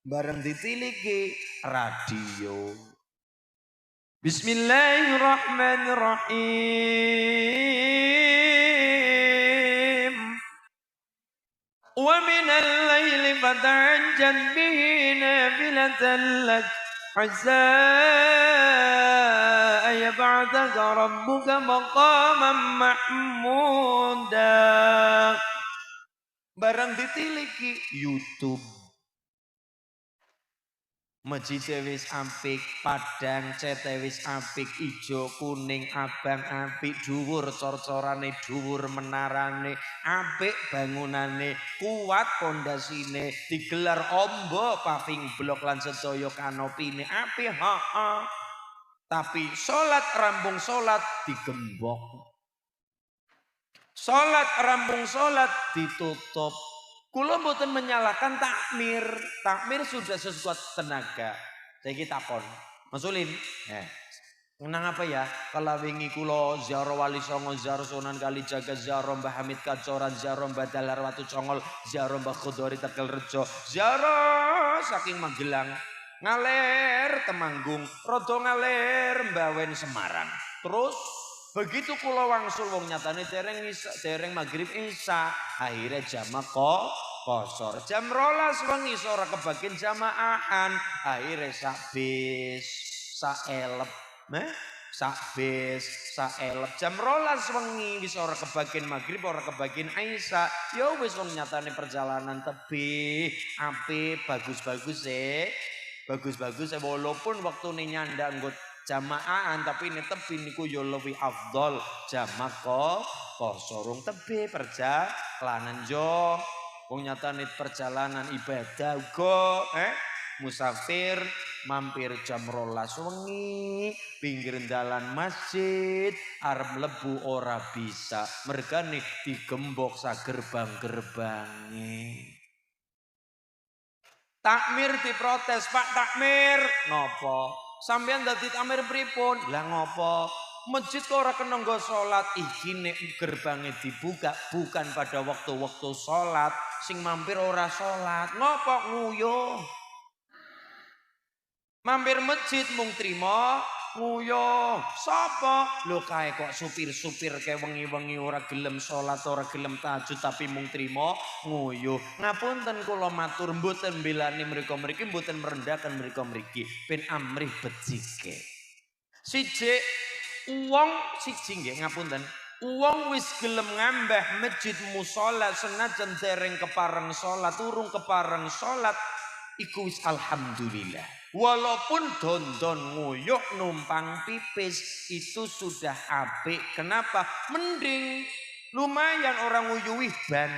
bareng ditiliki radio. Bismillahirrahmanirrahim. Wa minal laili fatahajjad bihi nafilatan lak asa ayab'athaka rabbuka maqaman mahmuda. Barang ditiliki YouTube. Masjid wis apik, padang cet wis apik, ijo kuning abang apik, dhuwur cor-corane, dhuwur menarane, apik bangunane, kuat pondasine, digelar ombo paving blok lan sedaya kanopine apik, Tapi salat rampung salat digembok. Salat rampung salat ditutup. Kula mboten menyalahkan takmir. Takmir sudah sesuatu tenaga. Saiki takon. Mas Ulin, ngenang apa ya? Kala wingi kula ziarah Wali Songo, ziarah Sunan Kalijaga, ziarah Mbah Hamid Kacoran, ziarah Mbah Dalar Watu Congol, ziarah Mbah Khudori Tegal Rejo, ziarah saking Magelang, ngaler Temanggung, rada ngaler Mbawen Semarang. Terus begitu kula wangsul wong nyatane dereng maghrib isya, akhirnya jamak kosor. Jam 12 wengi ora kebagian jamaahan, akhirnya sak bis, sak elep, jam 12 wengi wis ora kebagian maghrib, ora kebagian isya. Ya wis wong nyatane perjalanan tebih, apik, bagus-bagus bagus-bagus walaupun waktune nyandak nggo jamaahan tapi ini tebi niku yo lebih afdol jamak sorong tebi perjalanan jo wong nyatane perjalanan ibadah uga musafir mampir jam 12 wengi pinggir dalan masjid arep mlebu ora bisa mergane digembok sak gerbang-gerbange. Takmir diprotes, Pak Takmir, nopo? Sampeyan dadi takmir pripun? Lah ngopo? Masjid kok ora kena nggo salat, iki nek gerbange dibuka bukan pada waktu-waktu salat, sing mampir ora salat. Ngopo nguyuh? Mampir masjid mung trima nguyuh. Sapa? Lho kae kok supir-supir kae wengi-wengi ora gelem salat, ora gelem tahajud tapi mung trima nguyuh. Ngapunten kula matur mboten mbelani mriko-mriki, mboten merendahkan mriko-mriki. Ben amrih becike. Siji wong siji nggih ngapunten. Wong wis gelem ngambah masjid musala senajan dereng kepareng salat, urung kepareng salat iku wis alhamdulillah. Walaupun dondon nguyuh numpang pipis itu sudah apik. Kenapa? Mending lumayan orang nguyuhi ban.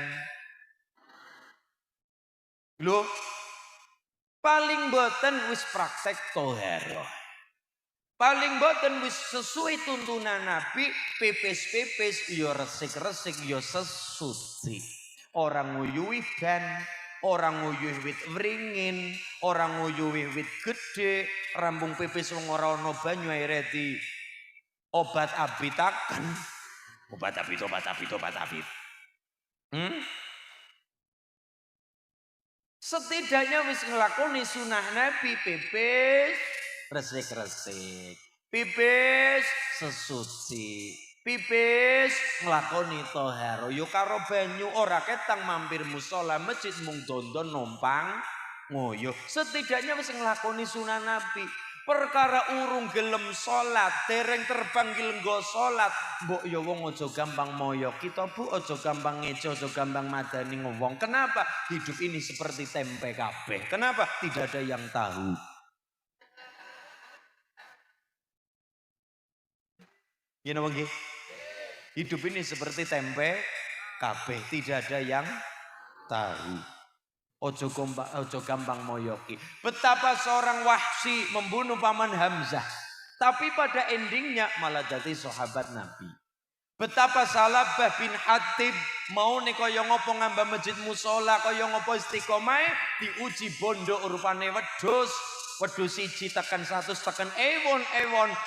Loh, paling boten wis praktek toharoh. Paling boten wis sesuai tuntunan Nabi, pipis-pipis ya resik-resik ya sesuci. Orang nguyuhi ban. Orang nguyuh wit wringin, orang nguyuh wit gede, rambung pipis wong ora ana banyu akhire di obat abitaken. Obat abit. Setidaknya wis nglakoni sunah Nabi pipis resik-resik. Pipis sesuci. Pipis nglakoni toharo yo karo banyu ora ketang mampir musala masjid mung dondon numpang nguyuh. Setidaknya wis nglakoni sunah Nabi. Perkara urung gelem salat, dereng terpanggil nggo salat, mbok ya wong aja gampang moyo. Kita Bu aja gampang ngeco, aja gampang madani ngomong. Kenapa? Hidup ini seperti tempe kabeh. Kenapa? Tidak ada yang tahu. Ya napa nggih? Hidup ini seperti tempe kabeh, tidak ada yang tahu. Ojo gampang moyoki. Betapa seorang Wahsy membunuh paman Hamzah, tapi pada endingnya malah jadi sahabat Nabi. Betapa Salabah bin Hatib mau nih kaya ngopo ngambah masjid musola, kaya ngopo istiqomah diuji bondo urupane wedhus. Wedhus siji tekan 100 tekan ewon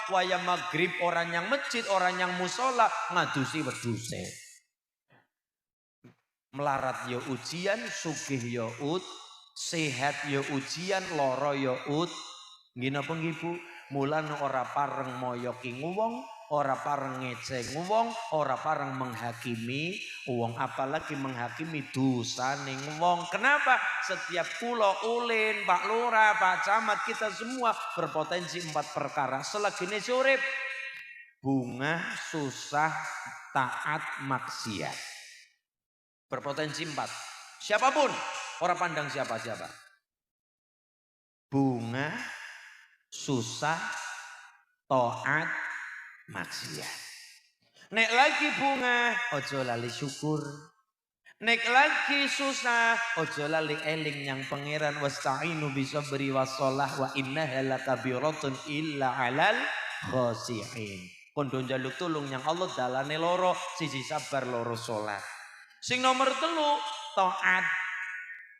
waya maghrib orang yang masjid orang yang musola ngadusi wedhuse. Melarat yo ujian, sugih yo Sehat ya ujian, loro ya nggih napa nggih Bu? Mulane ora pareng moyoki wong, ora pareng ngeceng wong, ora pareng menghakimi wong, apalagi menghakimi dosane wong. Kenapa? Setiap kula ulin, Pak Lurah, Pak Camat, kita semua berpotensi 4 perkara selagi ini urip. Bunga, susah, taat, maksiat. Berpotensi 4. Siapapun, ora pandang siapa-siapa. Bunga, susah, taat, maksiat. Nek lagi bunga, ojo lali syukur. Nek lagi susah, ojo lali eling yang pangeran, wasta'inu bisabri wassalah wa innaha lakabiratun illa 'alal khashi'in. Kondo njaluk tulung yang Allah dalane loro, siji sabar, loro salat. Sing nomor 3, taat.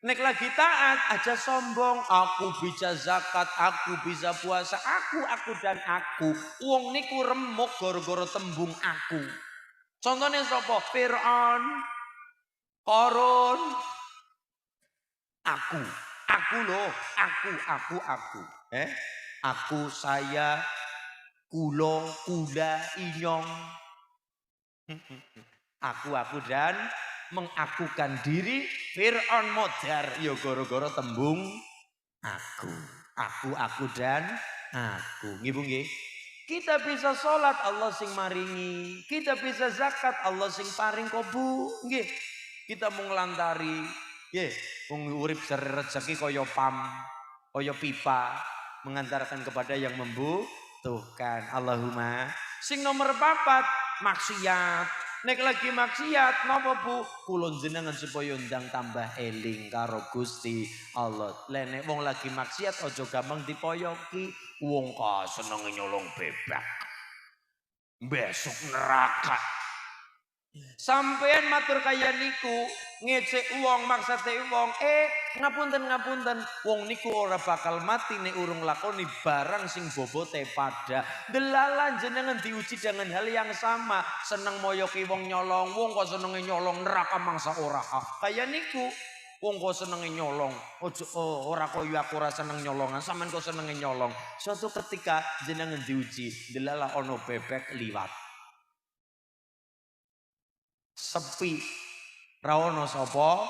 Nek lagi taat aja sombong, aku bisa zakat, aku bisa puasa, aku dan aku. Wong niku remuk gara-gara tembung aku. Contohnya sapa? Fir'aun, Qarun. Aku loh, aku. Aku, saya, kulo, kula, inyong. Aku dan mengakukan diri. Fir'aun modar ya gara-gara tembung aku dan aku. Nggih Bu nggih. Kita bisa sholat, Allah sing maringi. Kita bisa zakat, Allah sing paring kok Bu. Nggih. Kita mau ngelantari, nggih, wong urip rezeki kaya pam, kaya pipa, mengantarkan kepada yang membutuhkan. Allahumma. Sing nomor 4, maksiat. Nek lagi maksiat napa Bu? Kula jenengan supaya ndang tambah eling karo Gusti Allah. Nek wong lagi maksiat aja gampang dipoyoki. Wong ka senenge nyolong bebek. Besok neraka. Sampean matur kaya niku ngecek wong, maksate wong, ngapunten, wong niku ora bakal mati nek urung lakoni barang sing bobote pada. Delalah jenengan diuji dengan hal yang sama, seneng moyoki wong nyolong, wong kok senenge nyolong neraka mangsa ora. Kaya niku wong kok senenge nyolong, ora koyo aku ora seneng nyolongan, sampean kok senenge nyolong. Suatu ketika jenengan diuji, delalah ono bebek liwat. Sepi, ra ono sapa,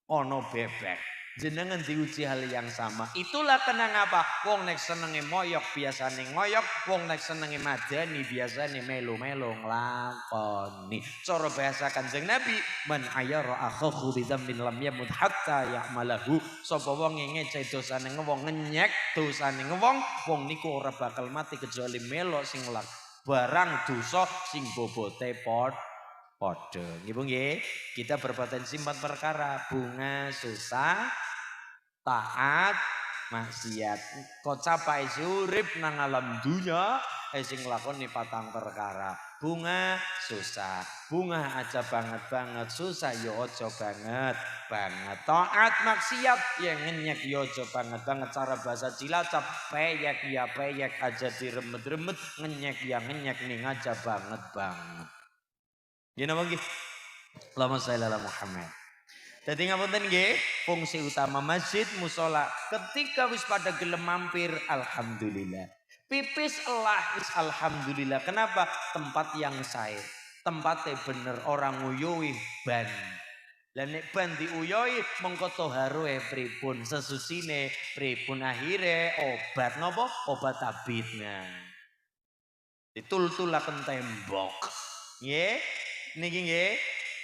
ono bebek. Jenengan diuji hal yang sama. Itulah kenapa wong nek senenge moyok biasane ngoyok, wong nek senenge madani biasane melu-melu nglakoni. Cara bahasa Kanjeng Nabi, man ayyara akhahu bi dzambin lam yamut hatta ya'malahu. Sapa wong ngece dosane wong, ngenyek dosane wong, wong niku ora bakal mati kecuali melok sing barang dosa sing bobote podo. Nggih Bu nggih. Kita berpotensi 4 perkara. Bunga, susah, taat, maksiat. Kok capai urip nang alam dunya sing nglakoni 4 perkara. Bunga, susah. Bunga aja banget, susah ya aja banget. Taat, maksiat ya ngenyek ya aja banget. Cara bahasa Cilacap, peyek ya peyek aja diremet-remet, ngenyek ya ngenyek ning aja banget. Ya napa nggih? Allahumma sholli ala Muhammad. Dadi ngapunten nggih, fungsi utama masjid musala ketika wis pada gelem mampir, alhamdulillah. Pipis elah wis alhamdulillah. Kenapa? Tempat yang sae. Tempatnya bener, orang nguyuhi ban. Lah nek ban diuyoi mengko toharoe pripun, sesusine pripun, akhire obat napa? Obat tabitnya. Ditul-tulaken tembok. Nggih. Niki nggih.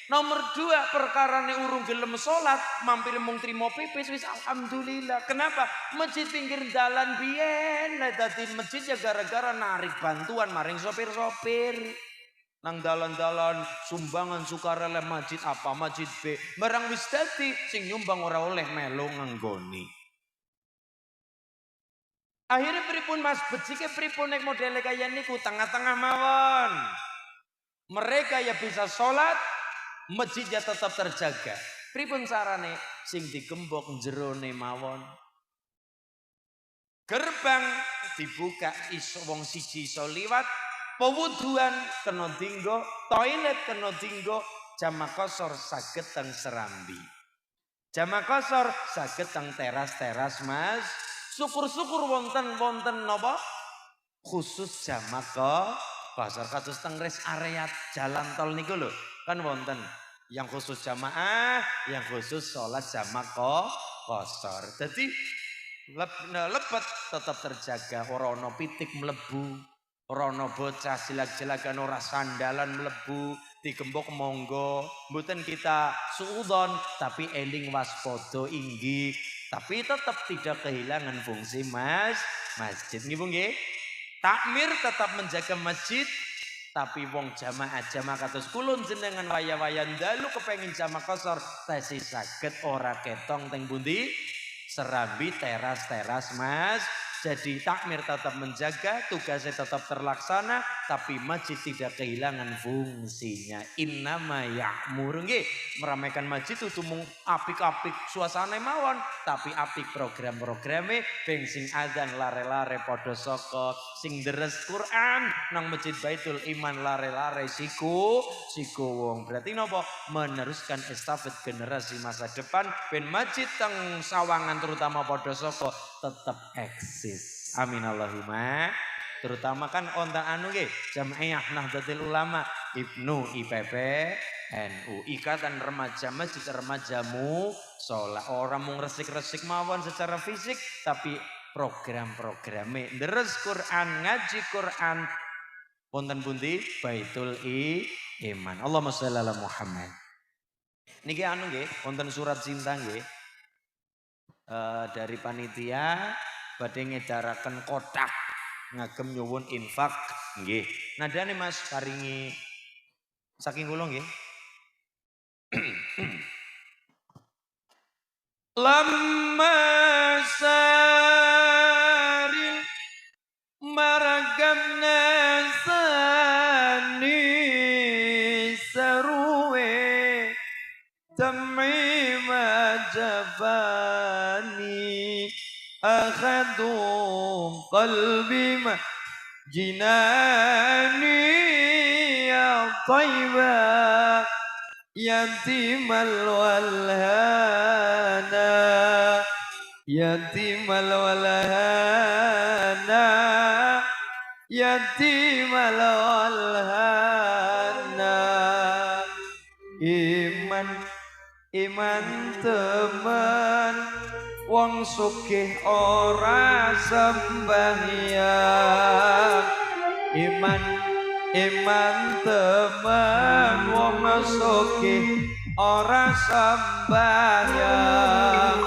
Nomor 2, perkara nek urung gelem salat, mampir mung trimo pipis wis alhamdulillah. Kenapa? Masjid pinggir dalan biyen, nek dadi masjid ya gara-gara narik bantuan maring sopir-sopir. Nang dalan-dalan sumbangan sukarela masjid apa masjid B. Barang wis dadi sing nyumbang ora oleh melu nganggoni. Akhirnya pripun Mas, becike pripun nek modele kaya niku tengah-tengah mawon. Mereka ya bisa sholat, masjidnya tetap terjaga. Pripun carane? Sing digembok jerone mawon. Gerbang dibuka iso wong siji iso liwat, pewuduan kena dinggo, toilet kena dinggo, jamaah kosor saged teng serambi. Jamak kosor saged teng teras-teras Mas. Syukur-syukur wonten napa? Khusus jamak kosor kados teng rest area jalan tol niku lho. Kan wonten yang khusus jamaah, yang khusus sholat jamak kosor. Jadi lebet tetap terjaga, ora ana pitik mlebu, ora ana bocah jilag-jilagan ora sandalan mlebu, digembok monggo, mboten kita suudzon tapi eling waspada inggih, tapi tetap tidak kehilangan fungsi masjid nggih Bu nggih. Takmir tetap menjaga masjid, tapi wong jamaah kados kulon jenengan waya-waya ndalu kepengin jamak kosor tesi saged ora ketong teng pundi serambi teras-teras Mas. Jadi takmir tetap menjaga, tugasnya tetap terlaksana, tapi masjid tidak kehilangan fungsinya. Innama ya'mur nggih, meramaikan masjid itu mung apik-apik suasana mawon, tapi apik program-programe ben sing adzan lare-lare padha saka, sing deres Quran nang Masjid Baitul Iman lare-lare siku wong. Berarti napa? Meneruskan estafet generasi masa depan ben masjid teng Sawangan terutama padha saka tetap eksis. Amin Allahumma. Terutama kan onta anu nggih Jamiah Nahdlatul Ulama Ibnu IPP NU Ikatan Remaja Masjid Remajamu sholat orang mung resik-resik mawon secara fisik tapi program-programe deres Quran ngaji Quran wonten pundi Baitul Iman. Allahumma sholli ala Muhammad. Niki anu nggih wonten surat cinta nggih dari panitia badhe ngedaraken kotak ngagem nyuwun infak nggih. Nadane Mas paringi saking kula nggih. Lamma saril maragam nasani saruwe tamima jabani akhadum qalbi ma jinani ya tayyiba yatimal walhana yatimal walhana yatimal walhana iman teman wong sugih ora sembahyang iman teman wong sugih ora sembahyang.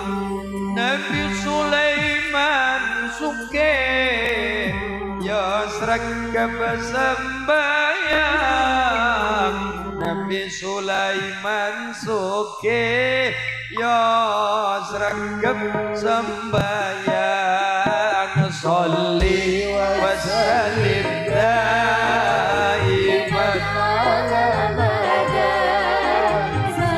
Nabi Sulaiman sugih ya sregep sembahyang. Nabi Sulaiman sugih ya sregep sembahyang. Sholli wa sallim daiman ala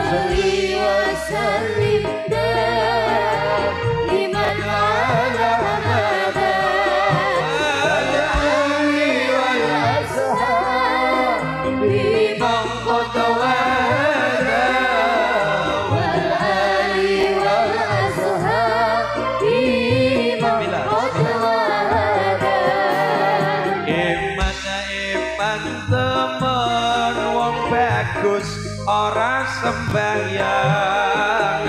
sholli wa sallim daiman ala ali wal ashab bimang qadwala wal ali wal ashab bimang temen wong bagus ora sembahyang.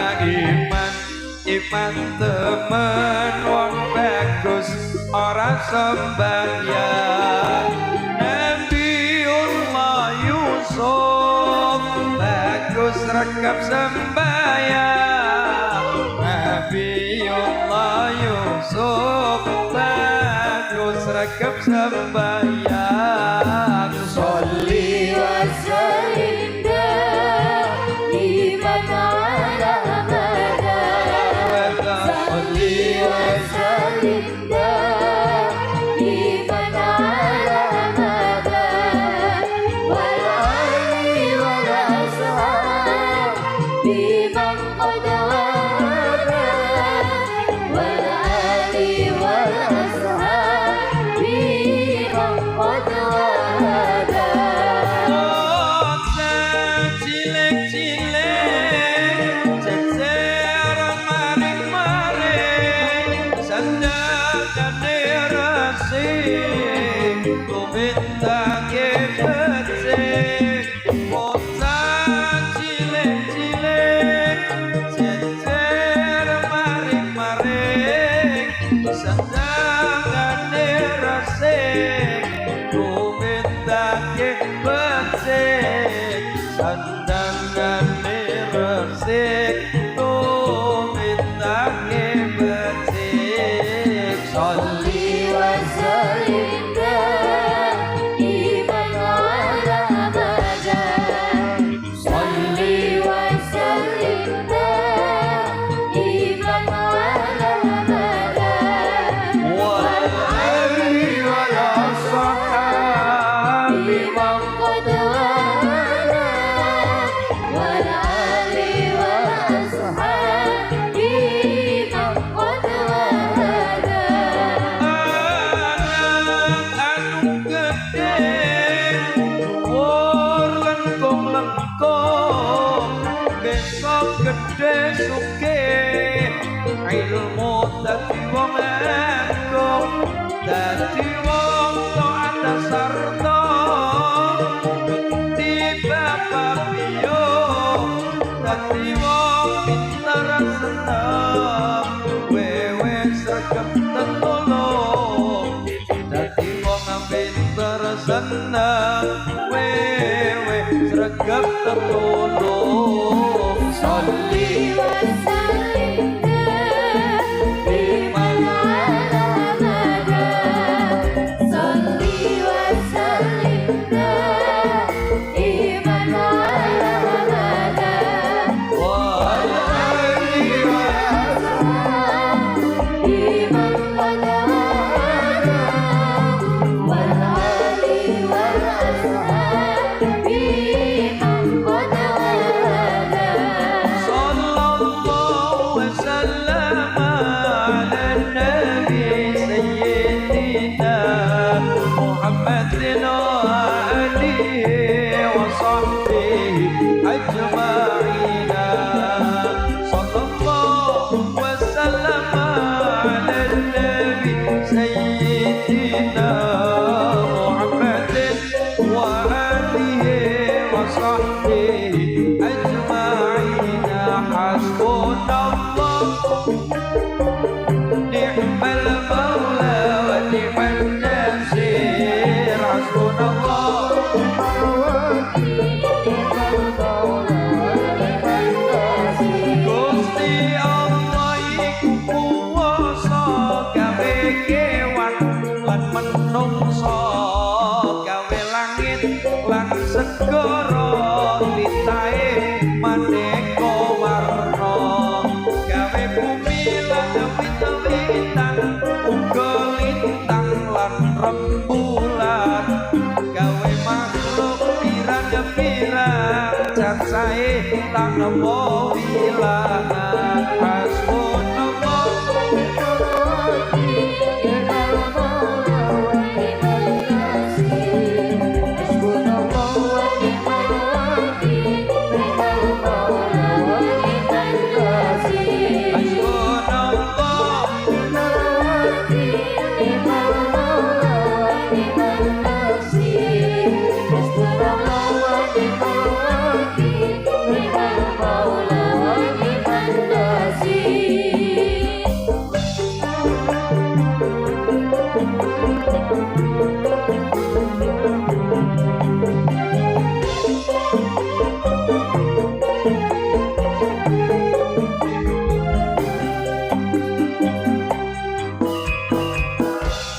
Iman temen wong bagus ora sembahyang. Nabiullah Yusuf bagus rekap sembahyang. Nabiullah Yusuf bagus rekap sembahyang. Sholli wa sallim daiman ala abada sholli wa sallim daiman ala abada wal ali wal ashab biman qad wada wal ali wal ashab biman qad wada resik tumitake becik sholli wa sallim daiman ala abada sholli wa sallim daiman ala abada wal ali wal ashabi man qad wala wal ali wal ashabi man qad wala anu gede dhuwur lengkung besok gede sugih ilmu dadi wong agung dadi wong taat sarta di bapak piyo dadi wong pinter seneng wewe sregep tetulung dadi wong pinter seneng wewe sregep tetulung sholli wa sallim daiman ala abada sholli wa sallim daiman ala abada wal ali wal man qad wala wal ali wal ashabi man qad wala sallallahu wasallam ala nabi sayyidina Muhammadin wa alihi wa sahbihi ajma'ina sallallahu wasallam ala nabi sayyidina Muhammadin wa alihi wa sahbihi ajma'ina hasbunallah ni'mal maula wa ni'man nasir hasbunallah Gusti Allah iku kuwasa gawe kewan lan menungsa gawe langit lan segara titahe maneka warna gawe bumi lan wit-witan uga lintang lan rembulan gawe makhluk pirang-pirang cacahe tak nembo wilangan hasbunallah hasbunallah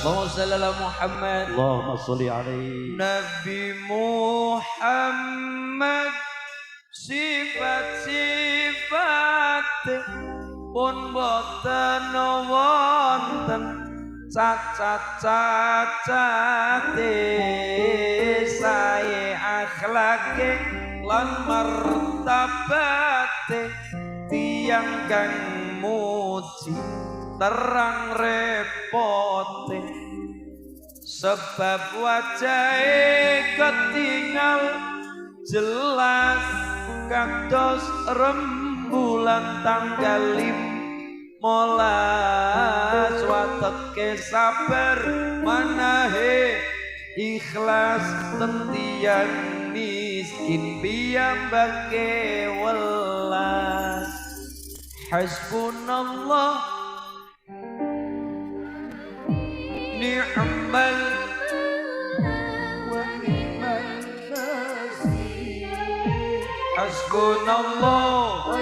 Allahumma shalli ala Muhammad Allahumma sholli alaihi Nabi Muhammad sifat-sifat pun boten wonten cacat-cacate sae akhlake lan martabate tiang kang muji terang repote sebab wajahe ketinggal jelas kados rembulan tanggal 15 wateke sabar manahe ikhlas tentiang miskin piyambake welas hasbunallah ni'mal wa ni'mal nasir hasbunallah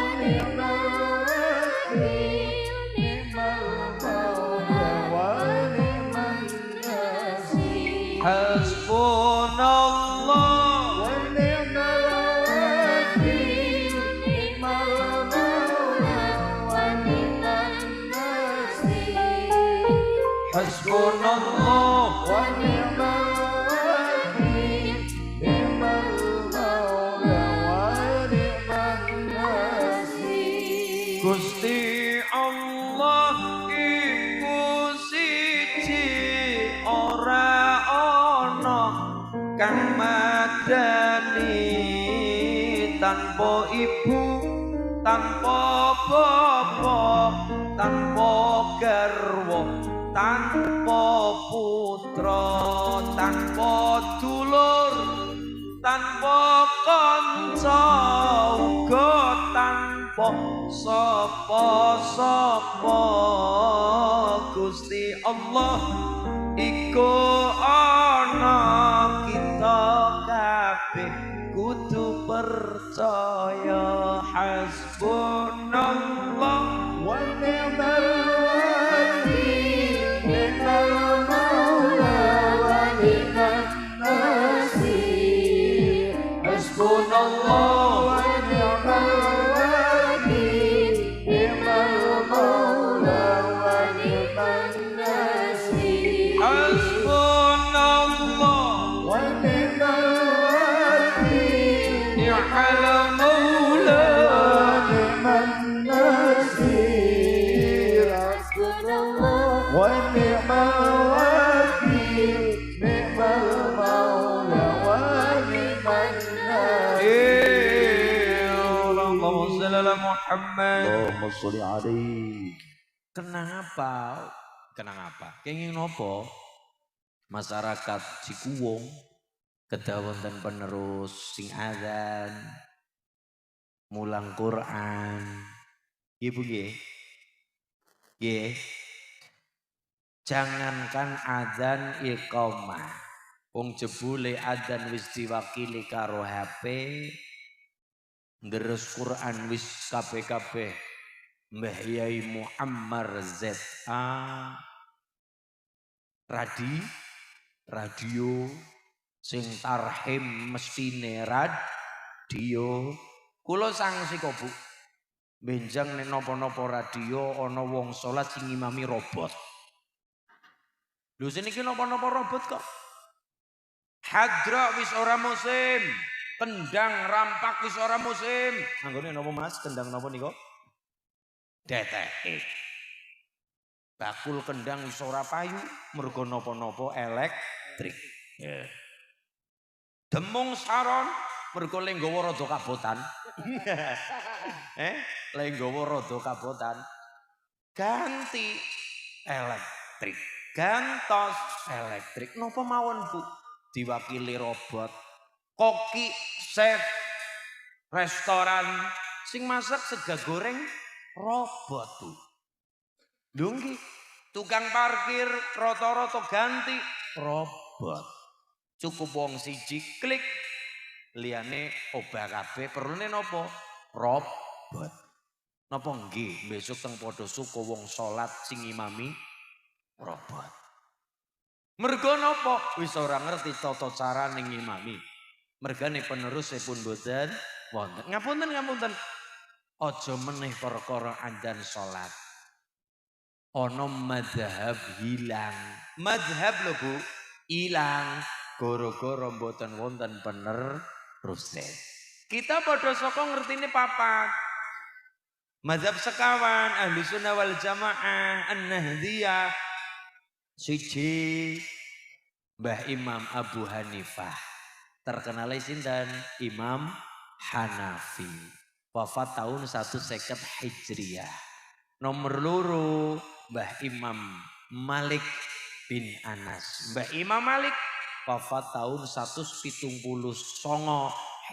Hasbunallah wa ni'mal wakil, ni'mal maula wa ni'man nasir. Gusti Allah iku siji ora ana kang madani tanpa ibu tanpa bapak tanpa garwa tanpa putra tanpa dulur tanpa kanca uga tanpa sapa-sapa. Gusti Allah iku ana kita kabeh kudu percaya. Hasbunallah wa ni'mal wakil, ni'mal maula wa ni'man nasir. Hasbunallah wa ni'mal wakil, ni'mal maula wa ni'man nasir. Hasbunallah wa ni'mal wakil, ni'mal maula ni'man nasir. Hasbunallah wa ni'mal wakil, ni'mal maula wa ni'man nasir. Allahumma shalli ala Muhammad. Allahumma sholli alaihi. Kenapa? Kenapa? Kenging nopo? Masyarakat Cikuwung kedah wonten penerus sing adzan mulang Quran. Ibu nggih. Nggih. Jangankan adzan iqamah. Wong jebule adzan wis diwakili karo HP. Nderus Quran wis kabeh-kabeh Mbah Yai Muammar ZA. Radio sing tarhim mestine radio. Kula sangsi kok Bu. Benjang nek napa-napa radio ana wong salat sing ngimami robot. Lho seniki napa-napa robot kok. Hadra wis ora musim. Kendang rampak wis ora musim. Anggone napa Mas? Kendang napa niku? DTE. Bakul kendang wis ora payu mergo napa-napa elektrik. Yeah. Demung saron mergo le nggawa rada kabotan. Le nggawa rada kabotan. Ganti elektrik. Gantos elektrik. Napa mawon Bu? Diwakili robot. Koki, chef, restoran sing masak sega goreng robot Bu. Dunggi, tukang parkir rata-rata ganti robot. Cukup wong siji klik liyane obah kabeh perlune napa? Robot. Napa nggih besok teng padha suku wong salat sing imami robot. Mergo napa? Wis ora ngerti tata carane ngimami. Mergane penerus pun boten wonten. Ngapunten. Aja meneh perkara adzan salat. Ana mazhab hilang. Mazhab lho Bu, ilang gara-gara mboten wonten peneruse. Kita padha saka ngertine papat. Mazhab sekawan Ahli Sunnah wal Jamaah An-Nahdiyah siji Mbah Imam Abu Hanifah. Terkenal sinten? Imam Hanafi. Wafat tahun 150 Hijriah. Nomor loro Mbah Imam Malik bin Anas. Mbah Imam Malik wafat tahun 179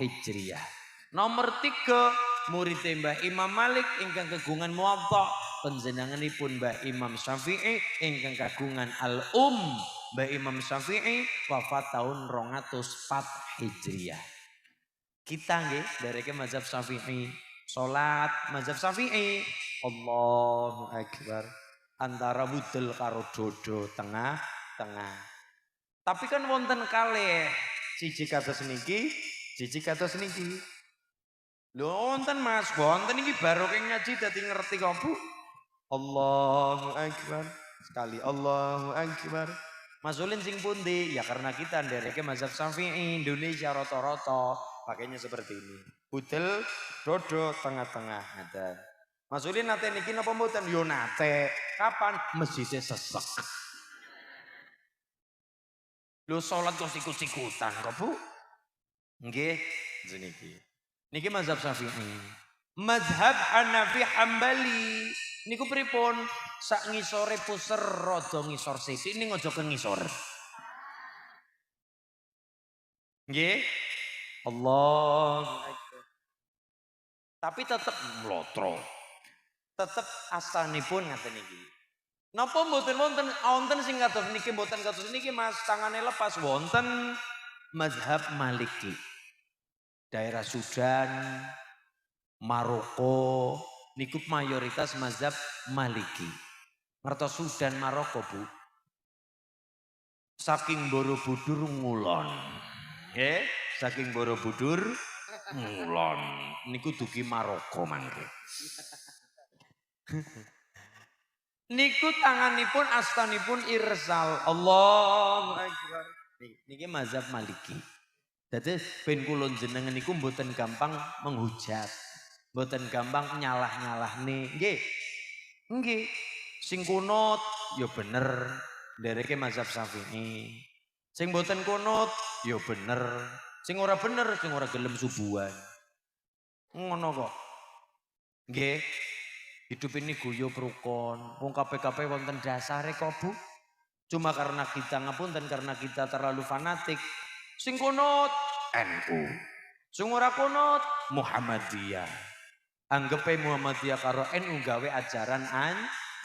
Hijriah. Nomor 3 murid Mbah Imam Malik ingkang kagungan Muwatta. Panjenenganipun Mbah Imam Syafi'i ingkang kagungan Mbah Imam Syafi'i wafat tahun 204 Hijriah. Kita nggih dereke mazhab Syafi'i. Salat mazhab Syafi'i. Allahu Akbar. Antara wudel karo dodo tengah-tengah. Tapi kan wonten kalih siji kados niki, siji kados niki. Lho wonten Mas, wonten iki barokah ngaji dadi ngerti kok Bu. Allahu Akbar. sekali. Allahu Akbar. Mas Ulin sing pundi? Ya karena kita ndereke mazhab Syafi'i Indonesia rata-rata pakainya seperti ini. Budel, dodo, tengah-tengah. Ada. Mas Ulin nate niki napa mboten? Yo nate. Kapan? Mesjide sesek. Lho salat kok sikut-sikutan kok, Bu? Nggih, niki. Niki mazhab Syafi'i. Mazhab Hanafi Hambali. Niku pripun? Sak ngisore puser rada ngisor sithik ning aja ke ngisor. Nggih. Allah. Tapi tetep mlotro. Tetep asanipun ngaten iki. Napa mboten wonten sing kados niki mboten kados niki Mas, tangane lepas wonten mazhab Maliki. Daerah Sudan, Maroko, niku mayoritas mazhab Maliki. Ngertos Sudan Maroko, Bu. Saking Borobudur ngulon. Nggih, saking Borobudur ngulon. Niku dugi Maroko mangke. Niku tanganipun astanipun irsal. Allahu Akbar. Niki mazhab Maliki. Dadi ben kula jenengan niku mboten gampang menghujat. Mboten gampang nyalah-nyalahne. Nggih. Nggih. Sing kunut ya bener. Ndereke mazhab Syafi'i. Sing mboten kunut ya bener. Sing ora bener, sing ora gelem subuhan. Ngono kok. Nggih. Hidup ini guyub rukun. Wong kabeh-kabeh wonten dasare kok, Bu. Cuma karena kita ngapunten karena kita terlalu fanatik. Sing kunut NU. Sing ora kunut Muhammadiyah. Anggepe Muhammadiyah karo NU gawe ajaran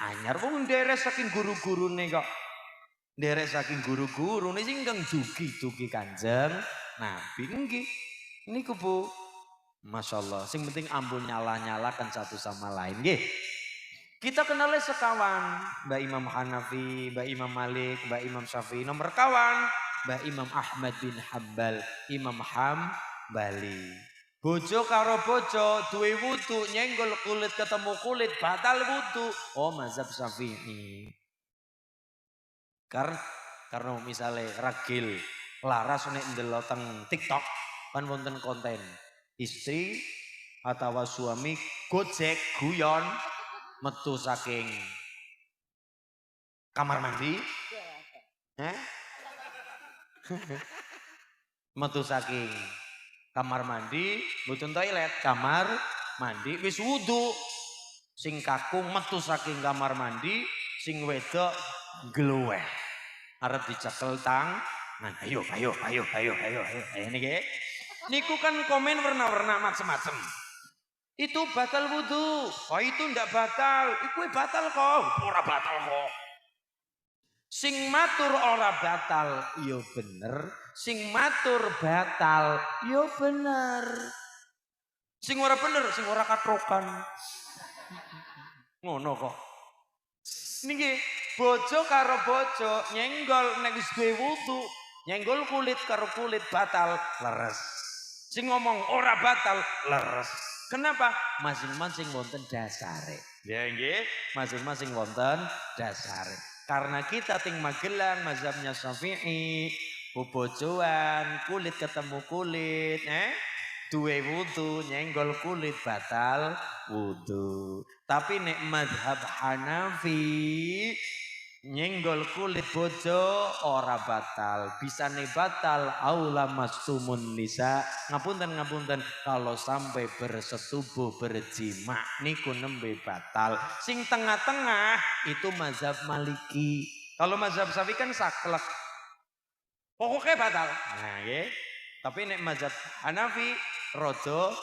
anyar. Wong nderek saking guru-gurune kok. Nderek saking guru-gurune sing kang dugi-dugi Kanjeng Nabi nggih. Niku Bu. Masya Allah, sing penting ampun nyala-nyalakan satu sama lain. Nggih. Kita kenalnya sekawan, Mbak Imam Hanafi, Mbak Imam Malik, Mbak Imam Syafi'i. Nomor kawan, Mbak Imam Ahmad bin Hambal, Imam Hambali. Bojo karo bojo, duwe wudu, nyenggol kulit ketemu kulit, batal wudu. Oh mazhab Syafi'i. Karena misalnya ragil, laras nek ndelok teng TikTok, kan wonten konten. Istri atau suami gojek guyon metu saking kamar mandi, metu saking kamar mandi, mboten toilet, kamar mandi wis wudu. Sing kakung metu saking kamar mandi, sing wedok gluweh. Arep dicekel tangan. Ayo niki. Niku kan komen warna-warna macam-macam. Itu batal wudu. Oh itu ndak batal. Iku batal kok. Ora batal kok. Sing matur ora batal, yo bener. Sing matur batal, yo bener. Sing ora bener, sing ora katrokan. Ngono kok. Niki bojo karo bojo nyenggol nek wis duwe wudu, nyenggol kulit karo kulit batal, leres. Sing ngomong ora batal, leres. Kenapa? Masing-masing wonten dasare. Ya nggih, masing-masing wonten dasare. Karena kita ting Magelang mazhabnya Syafi'i, bobojoan, kulit ketemu kulit, duwe wudu, nyenggol kulit batal wudu. Tapi nek mazhab Hanafi, nyenggol kulit bojo ora batal, bisa nih batal aula mastumun nisa. Ngapunten kalau sampai bersetubuh berjima niku nembe batal. Sing tengah-tengah itu mazhab Maliki. Kalau mazhab Syafi'i kan saklek. Pokoknya batal. Nah, ya. Tapi nek mazhab Hanafi rodo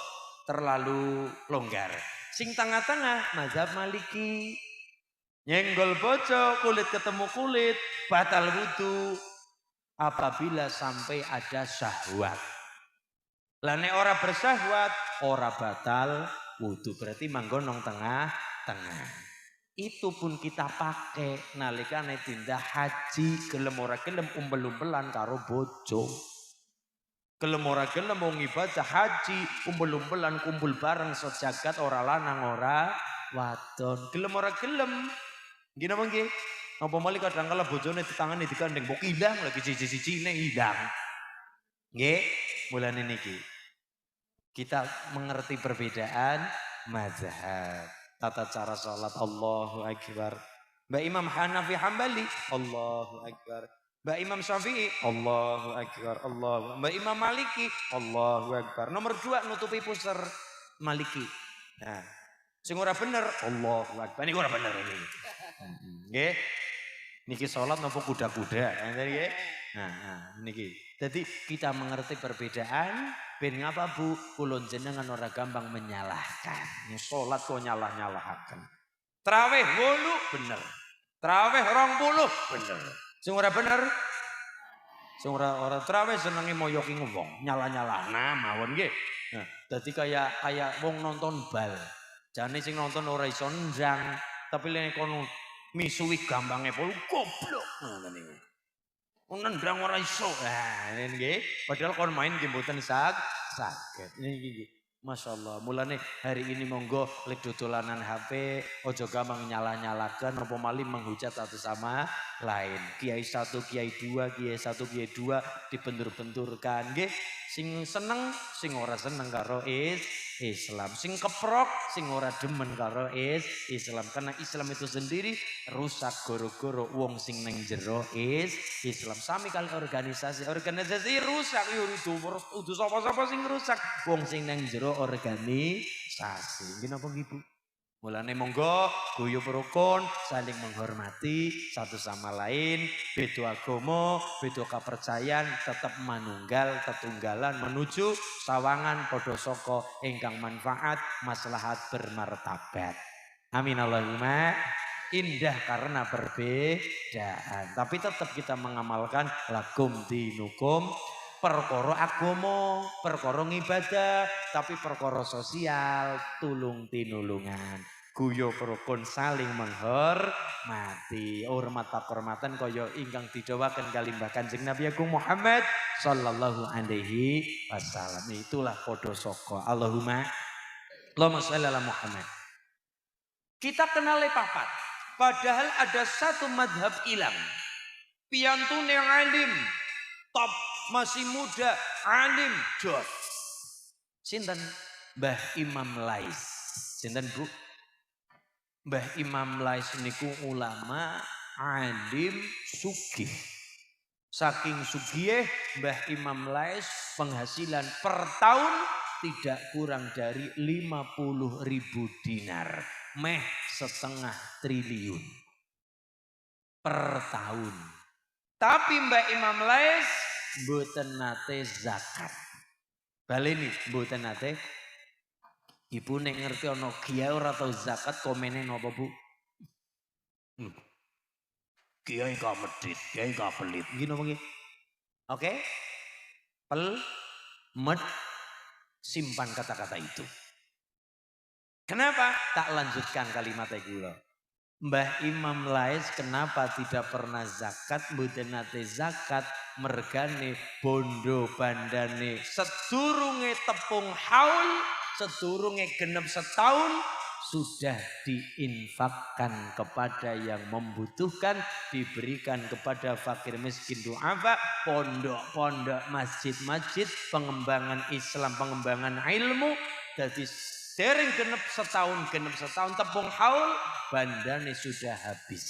terlalu longgar. Sing tengah-tengah mazhab Maliki. Nyenggol bojo, kulit ketemu kulit, batal wudu apabila sampai ada syahwat. Lah nek ora bersyahwat, ora batal wudu. Berarti manggonong tengah-tengah. Itu pun kita pakai nalikane tindak haji, gelem ora gelem umbel-umbelan karo bojo. Gelem ora gelem wong ibadah haji, umbel-umbelan kumpul bareng sejagat ora lanang ora wadon. Gelem ora gelem. Gini apa nggih? Apa malih kadang kala bojone ditangani digandeng mbok ilang lagi siji-sijine ilang. Nggih, mulane niki. Kita mengerti perbedaan mazhab. Tata cara salat Allahu Akbar. Mbak Imam Hanafi Hambali Allahu Akbar. Mbak Imam Syafi'i Allahu Akbar. Mbak Imam Maliki Allahu Akbar. Nomor 2 nutupi pusar Maliki. Nah, sing ora bener Allahu Akbar. Niki ora bener ini. Nggih. Niki salat napa kuda-kuda. Nggih. Nah, niki. Jadi kita mengerti perbedaan ben ngapa Bu kula jenengan ora gampang menyalahkan. Ya salat kok nyalah-nyalahaken. Tarawih 8 bener. Tarawih 20 bener. Sing ora bener sing ora tarawih senenge moyoki wong, nyalah-nyalahna mawon nggih. Nah, dadi kayak wong nonton bal. Jane sing nonton ora iso ndang, tapi lek kono misuwi gampange pol goblok ngono niku. Nendang ora iso. Nah, nggih. Padahal kon main nggih mboten saged. Niki nggih. Masyaallah. Mulane hari ini monggo lek dodolanan HP ojo gampang nyala-nyalakan apa malih menghujat satu sama lain. Kiai 1, kiai 2, kiai 1, kiai 2 dibentur-benturkan nggih. Sing seneng, sing ora seneng karo Islam. Sing keprok, sing ora demen karo Islam. Karena Islam itu sendiri rusak goro-goro wong sing neng jero Islam. Sami kali organisasi rusak yo udu sapa-sapa sing rusak wong sing neng jero organisasi. Nggih napa nggih Bu? Mulane monggo guyub rukun, saling menghormati satu sama lain, beda agama, beda kepercayaan, tetap manunggal, tetunggalan menuju sawangan padha saka ingkang manfaat, maslahat bermartabat. Amin Allahumma. Indah karena perbedaan, tapi tetap kita mengamalkan lakum dinukum. Perkara agama, perkara ibadah, tapi perkara sosial, tulung tinulungan. Guyub rukun saling menghormati. Hormat pakurmatan kaya ingkang didhawaken kalimbah Kanjeng Nabi Agung Muhammad sallallahu alaihi wasallam. Itulah padha saka Allahumma sholli ala Muhammad. Kita kenal papat, padahal ada satu madhab ilang. Piyantune alim, top, masih muda, alim, jod. Sinten? Mbah Imam Lais. Sinten Bu? Mbah Imam Lais niku ulama, alim, sugih. Saking sugih Mbah Imam Lais penghasilan per tahun tidak kurang dari 50.000 dinar. Meh 1,5 triliun per tahun. Tapi Mbah Imam Lais mboten nate zakat. Baleni mboten nate. Ibu nek ngerti ana kiai ora tau zakat komene napa Bu? Kiai ka medhit, kiai ka pelit. Nggih napa nggih? Oke? Simpan kata-kata itu. Kenapa? Tak lanjutkan kalimat kula. Mbah Imam Lais kenapa tidak pernah zakat, mboten nate zakat, mergane bondo bandane sedurunge tepung haul, sedurunge genep setahun sudah diinfakkan kepada yang membutuhkan, diberikan kepada fakir miskin duafa, pondok-pondok, masjid-masjid, pengembangan Islam, pengembangan ilmu. Jadi sering genep setahun tepung haul bandane sudah habis.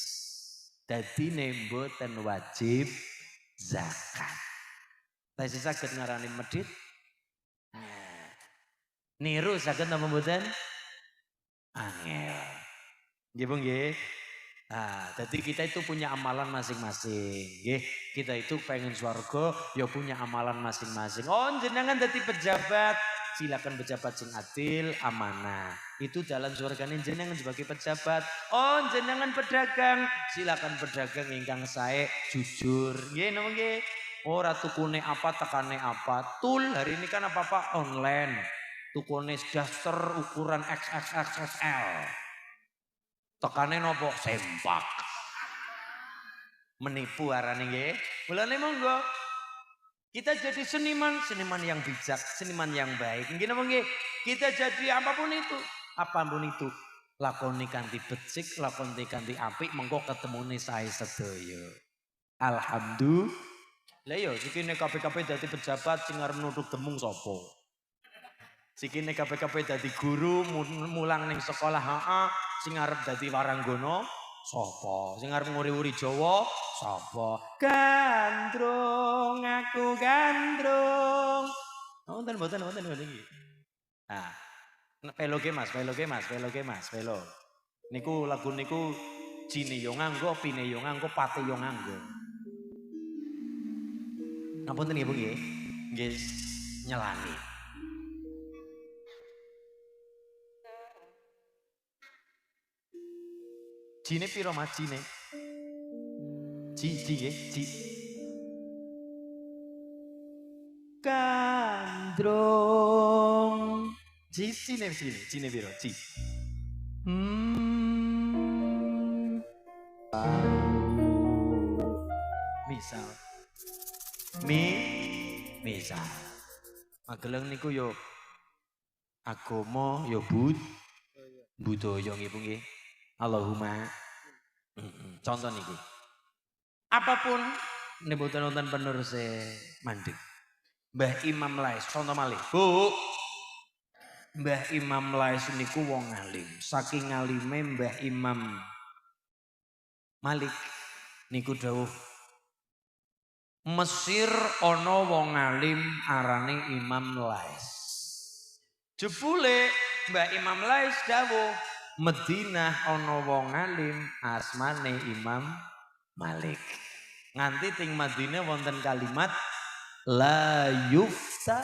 Dadi mboten wajib zakat. Tasih saged ngarani medhit. Niru saged napa mboten? Angel. Nggih Bu nggih. Nah, jadi kita itu punya amalan masing-masing. Nggih, kita itu pengen swarga ya punya amalan masing-masing. Oh, jenengan dadi pejabat, silakan pejabat sing adil, amanah. Itu jalan surgane jenengan sebagai pejabat. Oh, jenengan pedagang, silakan pedagang ingkang sae, jujur. Nggih napa nggih? Ora tukune apa tekane apa. Tul hari ini kan apa-apa online. Tukune daster ukuran XXXL. Tekane nopo? Sempak. Menipu arane nggih. Mulane monggo kita jadi seniman yang bijak, seniman yang baik. Nggih napa nggih? Kita jadi apapun itu lakoni kanthi becik, lakoni kanthi apik mengko ketemune sae sedaya. Alhamdulillah. Lah iya sikine kabeh-kabeh dadi pejabat sing arep nuthuk demung sapa? Sikine kabeh-kabeh dadi guru mulang ning sekolah sing arep dadi waranggana sapa? Sing arep nguri-uri Jawa sapa? Gandrung aku gandrung. Wonten iki. Nah, peloke Mas. Niku lagu niku jine yo nganggo, pine yo nganggo, pate yo nganggo. Ngapunten nggih Bu nggih. Nggih nyelani. Jine piro Mas jine? Ji nggih, ji. Gandrung. Jine piro? Ji. Misal. Misal. Magelang niku yo agama yo budaya nggih Bu nggih. Allahumma. Contoh niku. Apapun mboten wonten penerus mandeg. Mbah Imam Lais, contoh malih. Bu. Mbah Imam Lais niku wong alim. Saking alime Mbah Imam Malik niku dawuh Mesir ana wong alim arane Imam Lais. Jebule Mbah Imam Lais dawuh Madinah ana wong alim asmane Imam Malik. Nganti ting Madinah wonten kalimat la yufta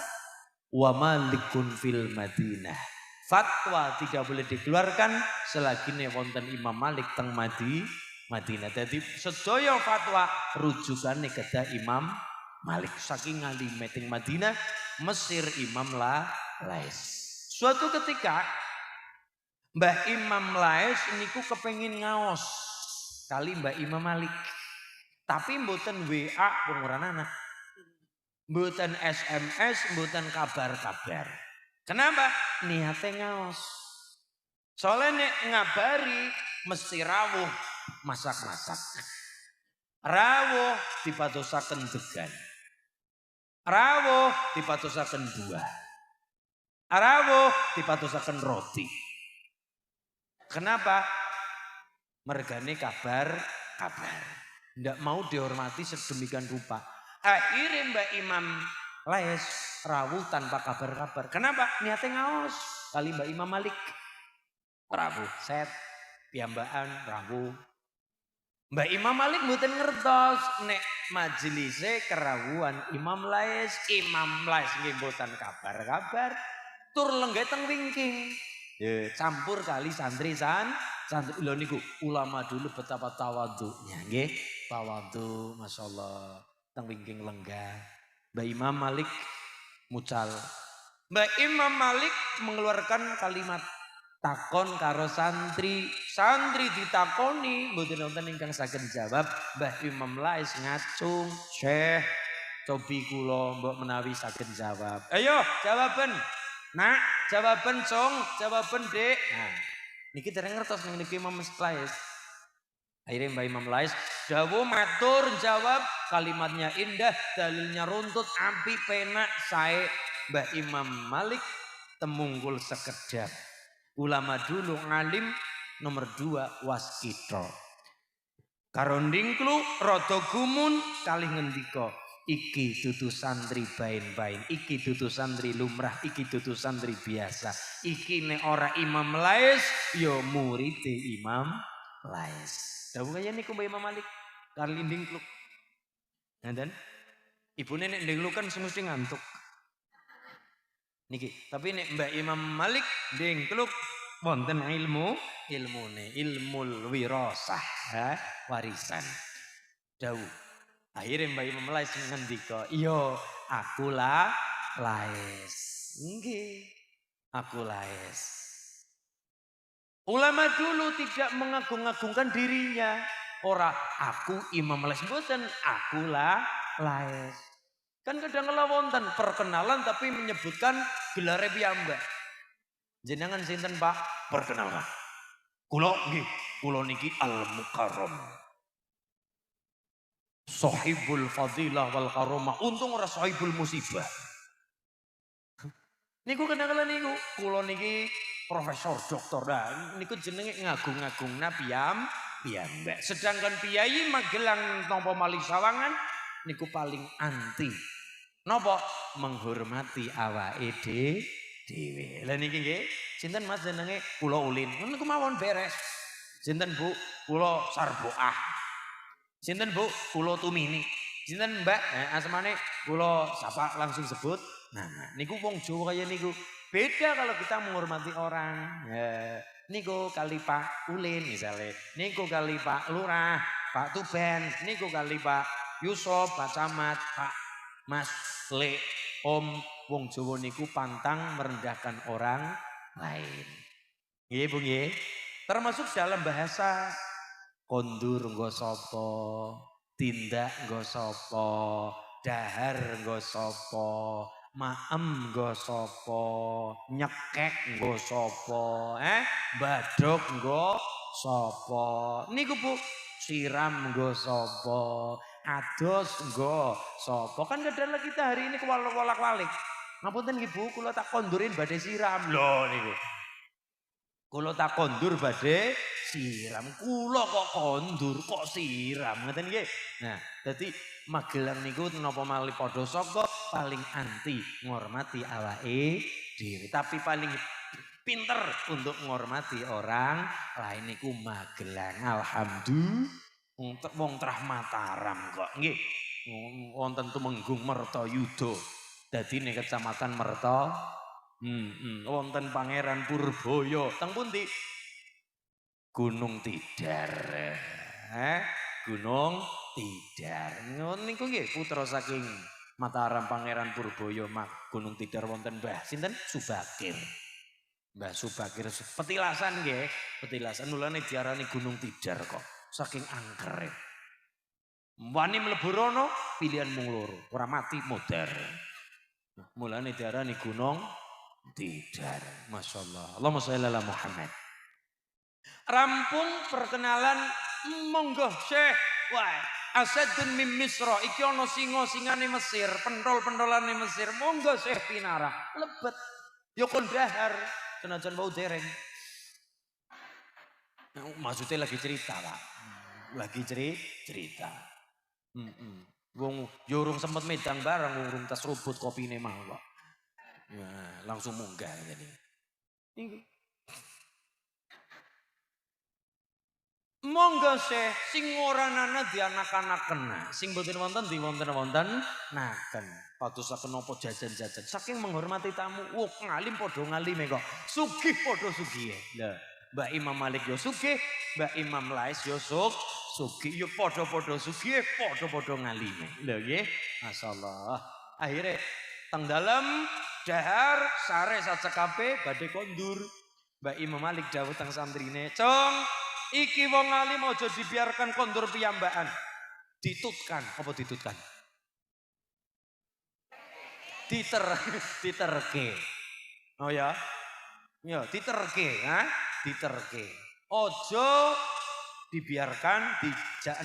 wa malikun fil Madinah. Fatwa tidak boleh dikeluarkan selagi wonten Imam Malik teng Madinah. Jadi sedaya fatwa rujukane kedah Imam Malik. Saking ngalime teng Madinah, Mesir Imam Lais. Suatu ketika Mbah Imam Lais niku kepengin ngaos kali Mbah Imam Malik. Tapi mboten WA penguran anak. Mboten SMS, mboten kabar-kabar. Kenapa? Niate ngaos. Soalnya nek ngabari mesti rawuh masak-masak. Rawuh dipatosaken degan. Rawuh dipatosaken buah. Rawuh dipatosaken roti. Kenapa? Mergane kabar-kabar. Ndak mau dihormati sedemikian rupa. Akhirnya Mbak Imam Lais rawuh tanpa kabar-kabar. Kenapa? Niatnya ngaos. Kali Mbak Imam Malik. Rawuh set. Piyambakan rawuh. Mbak Imam Malik mboten ngertos. Nek majelise kerawuhan Imam Lais. Imam Lais nggih mboten kabar-kabar. Tur lenggah teng wingking. Campur kali santri lho niku ulama dulu betapa tawadhunya nggih. Tawadhu masyaallah. Teng wingking lenggah. Mbak Imam Malik mucal. Mbak Imam Malik mengeluarkan kalimat takon karo santri. Santri ditakoni mboten wonten ingkang saged jawab. Mbah Imam Lais ngacung, "Syekh, cobi kula mbok menawi saged jawab." Ayo, jawaban. Nak, jawaban Cong, jawaban Dek. Nah, niki dereng ngertos ning niki Imam Lais. Akhirnya Mbak Imam Lais dawuh matur jawab, kalimatnya indah, dalilnya runtut, api penak sae. Mbah Imam Malik temungkul sekedap. Ulama dulu ngalim nomor 2 waskita. Karondingklu rada gumun kalih ngendika, iki dudu santri bain-bain, iki dudu santri lumrah, iki dudu santri biasa. Iki nek ora Imam Lais ya muride Imam Lais. Dawuh kaya niku Mbah Imam Malik kali ndingkluk. Nanten ibune nek ndingkluk kan semesti ngantuk. Niki, tapi nek Mbah Imam Malik ndingkluk wonten ilmune, ilmul wirasah, warisan. Dawuh. Akhirnya Mbah Imam Lais ngendika, "Iya, aku Lais." Nggih, aku Lais. Ulama dulu tidak mengagung-agungkan dirinya. Ora aku Imam Lais, mboten aku Lais. Kan kadang kala wonten perkenalan tapi menyebutkan gelar piyambak. Jenengan sinten Pak? Perkenalkan. Kula nggih, kula niki al-mukarram. Sahibul fadilah wal karomah. Untung ora sahibul musibah. Niku kenakalan niku, kula niki profesor doktor. Nah, niku jenenge ngagung-agungna piyambak. Sedangkan piyai Magelang napa malih Sawangan niku paling anti. Napa? Menghormati awake dhewe. Lah niki nggih, sinten Mas jenenge? Kula Ulin. Niku mawon beres. Sinten Bu? Kula Sarboah. Sinten Bu? Kula Tumini. Sinten Mbak? Asmane kula sapa langsung sebut. Nah, niku wong Jawa kaya niku. Beda kalau kita menghormati orang. Ya, niku kali Pak Ulin misalnya. Niku kali Pak Lurah, Pak Tuban. Niku kali Pak Yusuf, Pak Camat, Pak Mas Le, Om. Wong Jawa niku pantang merendahkan orang lain. Nggih, Bu nggih. Termasuk dalam bahasa kondur nggo sapa, tindak nggo sapa, dahar nggo sapa, maem nggo sapa, nyekek nggo sapa, badhok nggo sapa. Niku Bu, siram nggo sapa, ados nggo sapa. Kan kadang kita hari ini kewolak-walik. Ngapunten nggih Bu, kula tak kondurin badhe siram. Lho niku. Kula tak kondur badhe siram. Kula kok kondur kok siram. Ngeten nggih. Nah, dadi Magelang niku napa malih padha saka paling anti ngormati awake dhewe, tapi paling pinter untuk ngormati orang lain niku Magelang. Alhamdulillah wong trah Mataram kok nggih. Wonten Tumenggung Mertayuda. Dadi ning Kecamatan Merta wonten Pangeran Purbaya. Teng pundi? Gunung Tidar. Gunung Tidar. Niku nggih putra saking Mataram Pangeran Purbaya Gunung Tidar wonten Mbah sinten? Subakir. Mbah Subakir petilasan nggih, petilasan mulane diarani Gunung Tidar kok. Saking angkere. Wani mlebu rono pilihan mung loro, ora mati modar. Mulane diarani Gunung Tidar. Masyaallah. Allahumma sholli ala Muhammad. Rampung perkenalan monggo Syekh. Wah, asadun min Misra. Iki ana singa-singane Mesir, pentol-pentolane Mesir. Monggo Syekh pinara. Lebet. Ya kon dahar, senajan wau dereng. Maksudnya lagi cerita, Pak. Lagi cerita. Wong yo urung sempet medang bareng, urung tas rubut kopine mau, Pak. Ya, langsung munggah jadi. Monggo Syekh sing ora nana dianak-anakna, sing mboten wonten naken. Patusaken napa jajan-jajan. Saking menghormati tamu, ngalim padha ngalime kok. Sugih padha sugihe. Lah, Mbak Imam Malik yo sugih, Mbak Imam Lais yo sugih yo padha-padha sugih, padha-padha ngalime. Lho nggih, masyaallah. Akhire teng dalem dahar sare sacekape badhe kondur. Mbak Imam Malik dawuh teng santrine, "Cong, iki wong alim aja dibiarkan kondur piyambakan. Ditutkan, apa ditutkan? Diterke. Oh ya. Ya, diterke, ha? Diterke. Ojo dibiarkan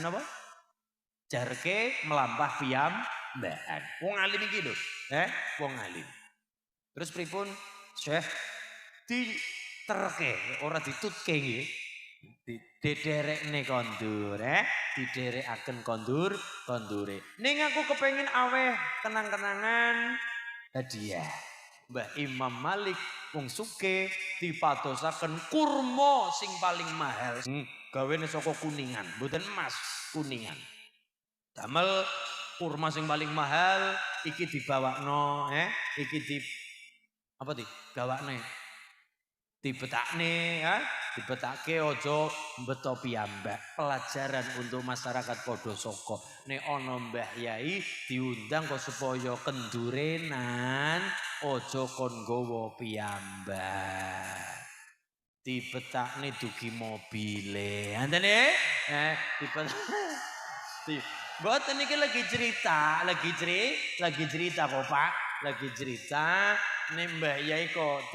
apa? Jarke melampah piyambakan. Wong alim iki lho, wong alim. Terus pripun? Syekh diterke, ora ditutke nggih. Didederekne kondur, diderekaken kondure. Ning aku kepengin aweh kenang-kenangan hadiah. Mbah Imam Malik wong sugih dipatosaken kurma sing paling mahal. Gawene saka Kuningan, mboten emas, Kuningan. Damel kurma sing paling mahal iki dibawakno, iki gawakne. Dibetakne, dibetake aja mbeto piyambak. Pelajaran untuk masyarakat padha saka. Nek ana Mbah Yai diundang kok supaya kendurenan, aja kon nggawa piyambak. Dibetakne dugi mobile. Antene? Mboten iki lagi cerita kok Pak. Lagi cerita nek Mbah Yai kok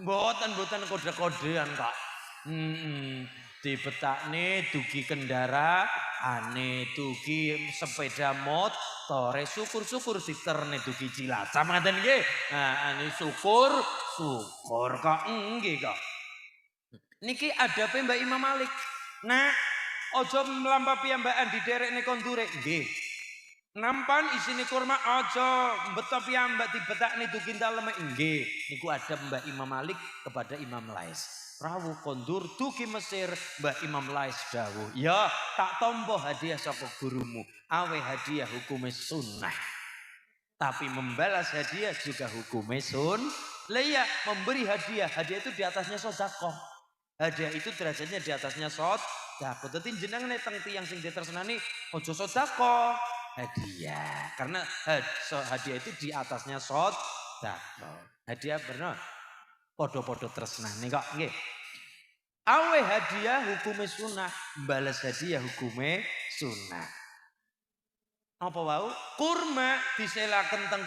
mboten kode-kodean Kak. Dibetakne dugi kendaraan, dugi sepeda motore, syukur-syukur diterne dugi Cilacap ngaten nggih. Nah, ini syukur kok nggih kok. Niki adabe Mbak Imam Malik. Nah, ojo mlampah piyambakan diderekne kondure nggih. Nampan isine kurma ojo beto piyambak dibetakne dugi daleme nggih. Niku adab Mbak Imam Malik kepada Imam Lais. Rawuh kondur dugi Mesir Mbah Imam Lais dawuh, ya tak tompo hadiah saka gurumu, awe hadiah hukume sunnah. Tapi membalas hadiah juga hukume Lah iya, memberi hadiah itu di atasnya sedekah. Hadiah itu derajatnya di atasnya sedekah. Dadi jenengan teng tiyang sing ditersenani ojo sedekah, hadiah. Karena hadiah itu di atasnya sedekah. Hadiah bener. Podo-podo tresnane kok nggih. Awe hadiah hukume sunnah, balas hadiah hukume sunnah. Apa wau? Kurma diselaken teng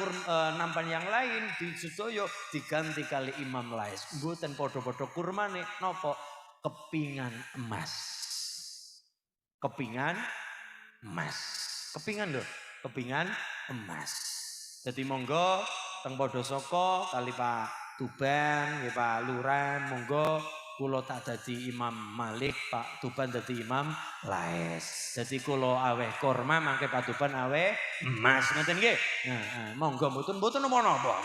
nampan yang lain di sedaya diganti kali Imam Lais. Mboten podo-podo kurmane napa? Kepingan emas. Kepingan emas. Kepingan lho, kepingan emas. Jadi monggo teng Podosoko kali Pak Tuban, ya Pak Lurah, monggo kula tak dadi Imam Malik, Pak Tuban dadi Imam Lais. Jadi kula aweh kurma, mangke Pak Tuban aweh emas, ngoten nggih. Nah, monggo mboten napa-napa.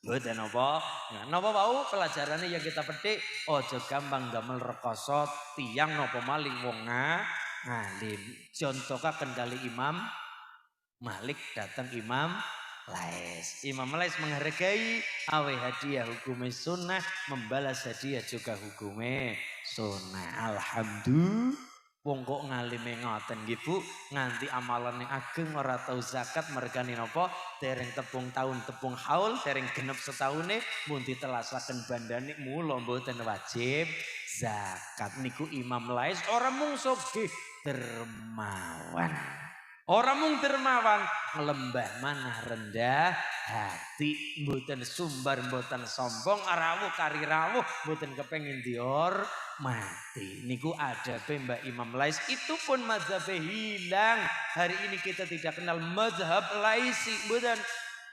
Mboten napa. Nah, napa wau pelajarane yang kita petik, aja gampang damel rekoso tiyang napa maling wong ngalim. Contohaken kali Imam Malik datang Imam Lais. Imam Lais menghargai awe hadiah hukumnya sunnah, membalas hadiah juga hukumnya sunnah. Alhamdulillah. Wong kok ngalime ngoten nggih Bu, nganti amalane ageng ora tau zakat mergane napa? Dereng tepung tahun tepung haul, dereng genep setahune mun ditelasaken bandane mula mboten wajib zakat. Niku Imam Lais ora mung sugih dermawan. Orang mung dermawan, ngelembah manah rendah hati, mboten sumbar, mboten sombong, rawuh kari rawuh, mboten kepengin dihormati. Niku ada Mbak Imam Lais, itu pun mazhabnya hilang. Hari ini kita tidak kenal mazhab Laisi, mboten.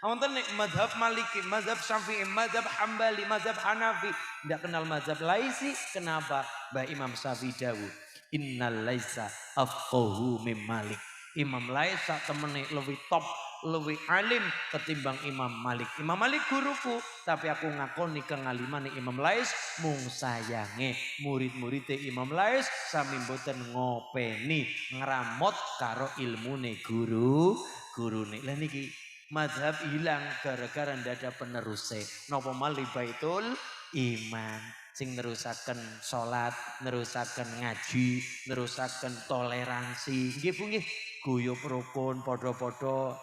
Wonten nek mazhab Maliki, mazhab Syafi'i, mazhab Hambali, mazhab Hanafi, tidak kenal mazhab Laisi. Kenapa? Mbak Imam Syafi'i dawuh, innal laisa afqahu mim Malik. Imam Lais sak temene lebih top, lebih alim ketimbang Imam Malik. Imam Malik guruku, tapi aku ngakoni kengalimane Imam Lais mung sayange murid-muride Imam Lais sami mboten ngopeni ngramot karo ilmune gurune. Lah niki mazhab hilang gara-gara ndak ada peneruse. Napa malih Baitul Iman sing nerusaken salat, nerusaken ngaji, nerusaken toleransi. Nggih Bu nggih. Guyub rukun podo-podo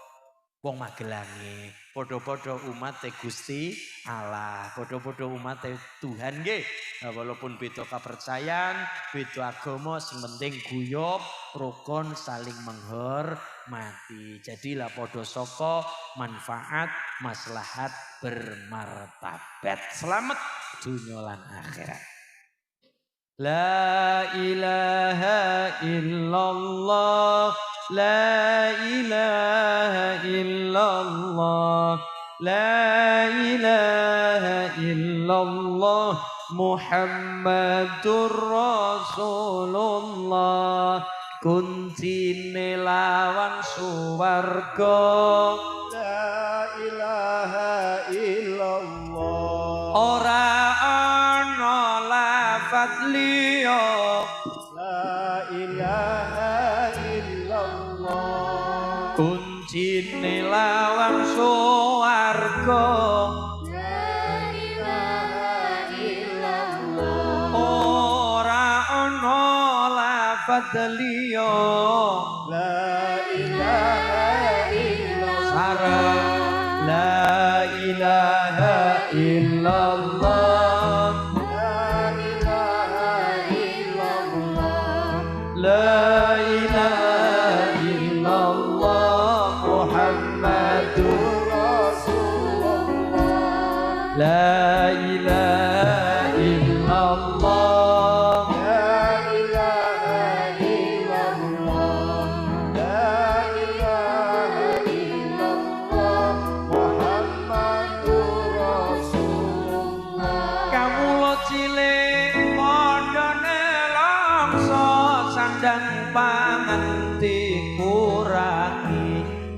wong Magelange, podo-podo umat Gusti Allah, podo-podo umat Tuhan nggih. Nah, walaupun beda kepercayaan, beda agama, sementing guyub rukun saling menghormati. Jadilah podo soko manfaat maslahat bermartabat. Selamat dunya lan akhirat. La ilaha illallah, la ilaha illallah, la ilaha illallah, Muhammadur Rasulullah. Kuncine lawang suwarga, La ilaha illallah, ora ana lafat liya. La ilaha illallah, Kuncine lawang suwarga, La ilaha illallah, ora ana lafat liya. La ilaha illallah, Sareng la ilaha illallah, La ilaha illallah, la ilaha illallah, Muhammadur Rasulullah, la ilaha illallah.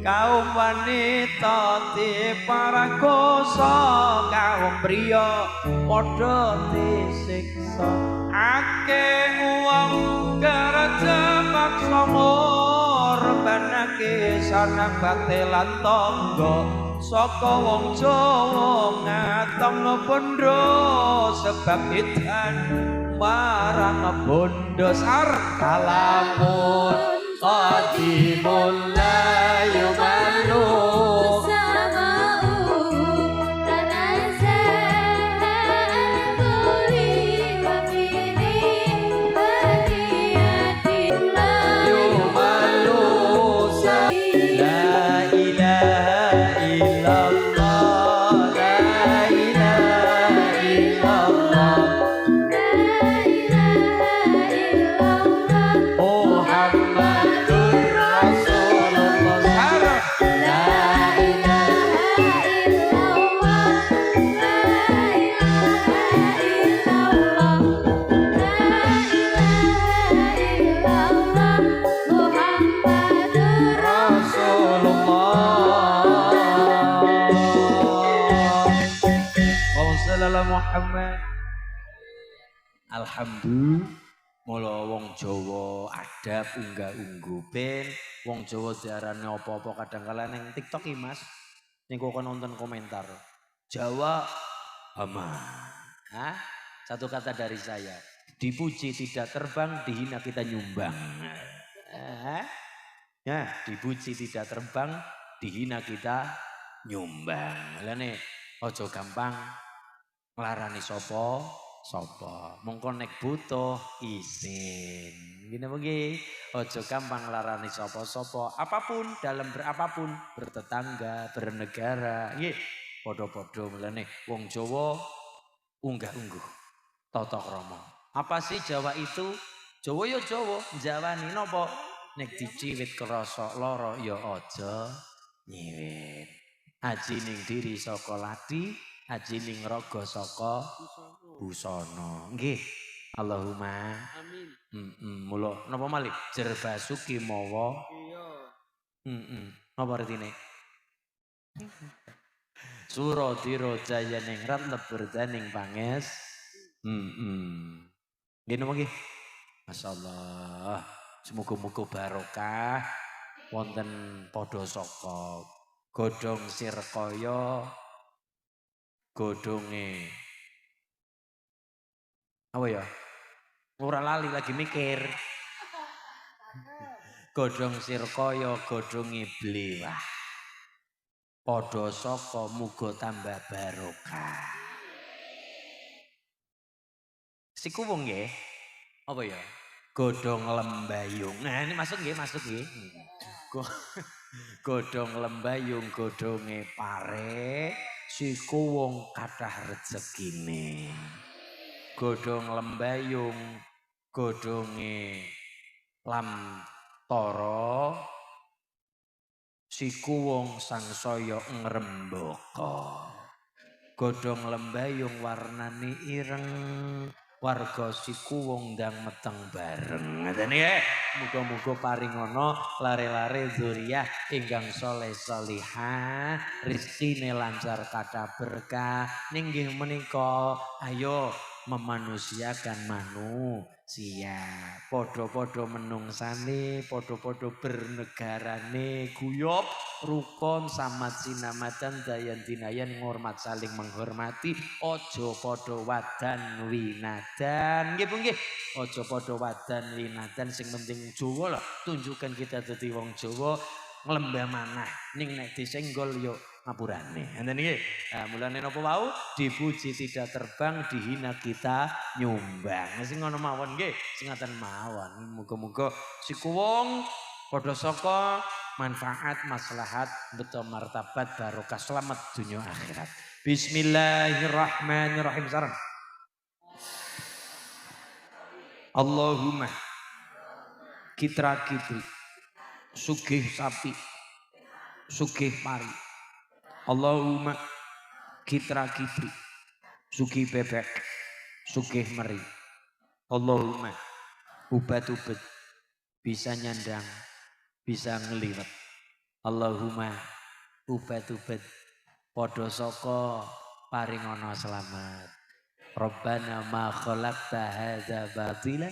kaum wanita diparakosa, kaum priya padha disiksa. Akeh wong kerja paksa ngorbanake sanang batelan tangga, saka wong Jawa ngatong bondo sebab edan marang bondo. Sar kalamun qadimul la yumalu Muhammad. Alhamdulillah. Mula wong Jawa adab unggah-ungguh ben wong Jawa diarani apa-apa kadang-kala ning TikTok iki Mas. Ning kok nonton komentar. Jawa aman. Hah? Satu kata dari saya. Dipuji tidak terbang, dihina kita nyumbang. Ya, dipuji tidak terbang, dihina kita nyumbang. Lah nih, ojo gampang nglarani sapa mongko nek butuh izin ngene nggih aja gampang nglarani sapa apapun dalam berapapun bertetangga bernegara nggih padha-padha mulane wong Jawa unggah-ungguh tata krama apa sih Jawa itu Jawa ya Jawa njawani napa nek diciwit krasa lara ya aja nyiwit aji ning diri saka lati aji ning raga saka busana. Nggih. Allahumma amin. Mula napa malih? Jer basuki mawa. Iya. Napa artine? Sura dira jayaning rat lebur daning panges. Nggih napa nggih? Masyaallah. Semoga-moga barokah wonten padha saka godhong sirkaya godhonge apa ya ora lali lagi mikir godhong sirkaya godhonge blewah padha saka muga tambah barokah siku wong nggih apa ya godhong lembayung nah ini masuk nggih godhong lembayung godhonge pare siku wong kathah rezekine godhong lembayung godhonge lamtara siku wong sangsaya ngrembaka godhong lembayung warnane ireng warga siku wong ndang meteng bareng ngene ya muga-muga paringana lare-lare dzurriah ingkang saleh salihah rezekine lancar kathah berkah ninggih menika ayo memanusiakan manusia padha-padha menungsane padha-padha bernegarane guyub rukun samat sinamatan dayan dinayan ngormat saling menghormati ojo padha wadan winadan nggih nggih ojo padha wadan winadan sing penting Jawa lah tunjukkan kita dadi wong Jawa nglembah manah ning nek disenggol yo ngapurane. Enten iki. Nah, mulane napa wau dipuji tidak terbang, dihina kita nyumbang. Sing ngono mawon nggih, sing ngaten mawon. Muga-muga siku wong padha saka manfaat, maslahat, beto martabat, barokah selamat dunia akhirat. Bismillahirrahmanirrahim. Sareng. Allahumma kitra-kitri sugih sapi sugih pari Allahumma kitra-kitri sugih bebek sugih meri Allahumma ubat-ubat bisa nyandang bisa ngeliwet Allahumma ubat-ubat podo soko paringono selamat. Rabbana ma khalaqta hadza batila